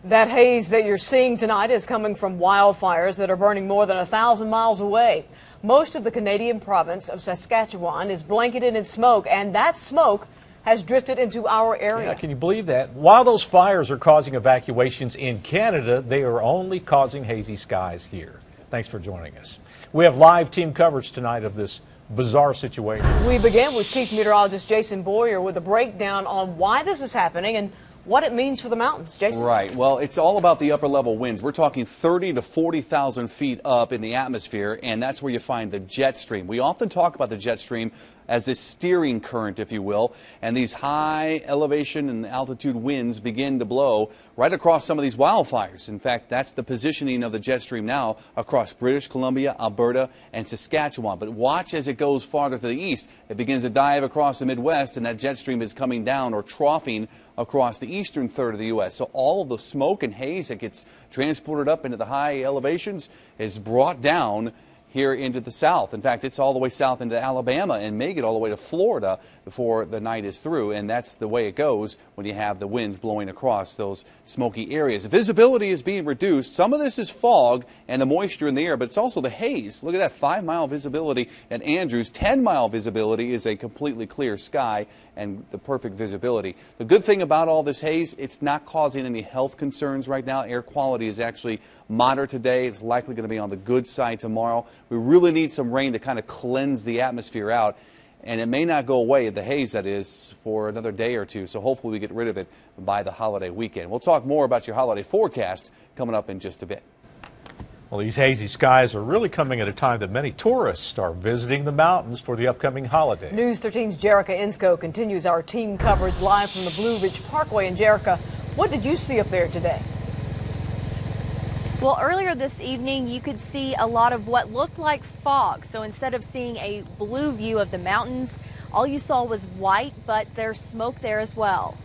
That haze that you're seeing tonight is coming from wildfires that are burning more than 1,000 miles away. Most of the Canadian province of Saskatchewan is blanketed in smoke, and that smoke has drifted into our area. Yeah, can you believe that? While those fires are causing evacuations in Canada, they are only causing hazy skies here. Thanks for joining us. We have live team coverage tonight of this bizarre situation. We begin with Chief Meteorologist Jason Boyer with a breakdown on why this is happening and what it means for the mountains. Jason? Right. Well, it's all about the upper level winds. We're talking 30 to 40,000 feet up in the atmosphere, and that's where you find the jet stream. We often talk about the jet stream as a steering current, if you will, and these high elevation and altitude winds begin to blow right across some of these wildfires. In fact, that's the positioning of the jet stream now across British Columbia, Alberta, and Saskatchewan. But watch as it goes farther to the east. It begins to dive across the Midwest, and that jet stream is coming down or troughing across the eastern third of the U.S. So all of the smoke and haze that gets transported up into the high elevations is brought down here into the south. In fact, it's all the way south into Alabama and may get all the way to Florida before the night is through. And that's the way it goes when you have the winds blowing across those smoky areas. Visibility is being reduced. Some of this is fog and the moisture in the air, but it's also the haze. Look at that 5-mile visibility at Andrews. 10-mile visibility is a completely clear sky and the perfect visibility. The good thing about all this haze, it's not causing any health concerns right now. Air quality is actually moderate today. It's likely going to be on the good side tomorrow. We really need some rain to kind of cleanse the atmosphere out, and it may not go away, the haze that is, for another day or two. So hopefully we get rid of it by the holiday weekend. We'll talk more about your holiday forecast coming up in just a bit. Well, these hazy skies are really coming at a time that many tourists are visiting the mountains for the upcoming holiday. News 13's Jerrika Insco continues our team coverage live from the Blue Ridge Parkway. And Jerrika, what did you see up there today? Well, earlier this evening, you could see a lot of what looked like fog. So instead of seeing a blue view of the mountains, all you saw was white, but there's smoke there as well.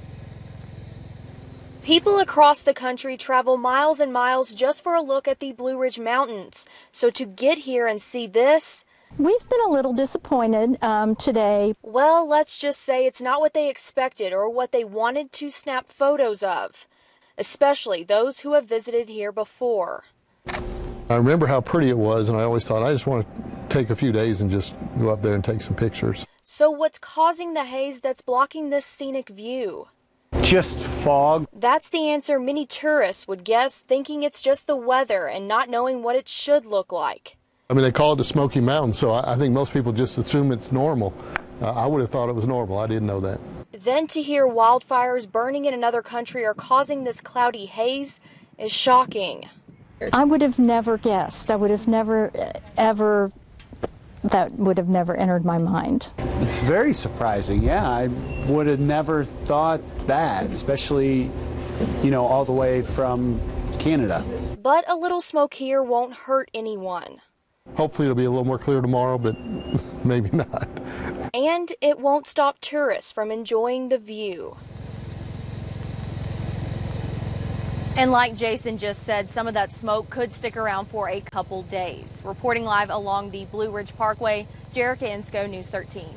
People across the country travel miles and miles just for a look at the Blue Ridge Mountains. So to get here and see this, we've been a little disappointed today. Well, let's just say it's not what they expected or what they wanted to snap photos of, especially those who have visited here before. I remember how pretty it was, and I always thought I just want to take a few days and just go up there and take some pictures. So what's causing the haze that's blocking this scenic view? Just fog. That's the answer many tourists would guess, thinking it's just the weather and not knowing what it should look like. I mean, they call it the Smoky Mountains, so I think most people just assume it's normal. I would have thought it was normal. I didn't know that. Then to hear wildfires burning in another country are causing this cloudy haze is shocking. I would have never guessed. I would have never, ever, that would have never entered my mind. It's very surprising, yeah. I would have never thought that, especially, you know, all the way from Canada. But a little smoke here won't hurt anyone. Hopefully it'll be a little more clear tomorrow, but maybe not. And it won't stop tourists from enjoying the view. And like Jason just said, some of that smoke could stick around for a couple days. Reporting live along the Blue Ridge Parkway, Jerrika Insco, News 13.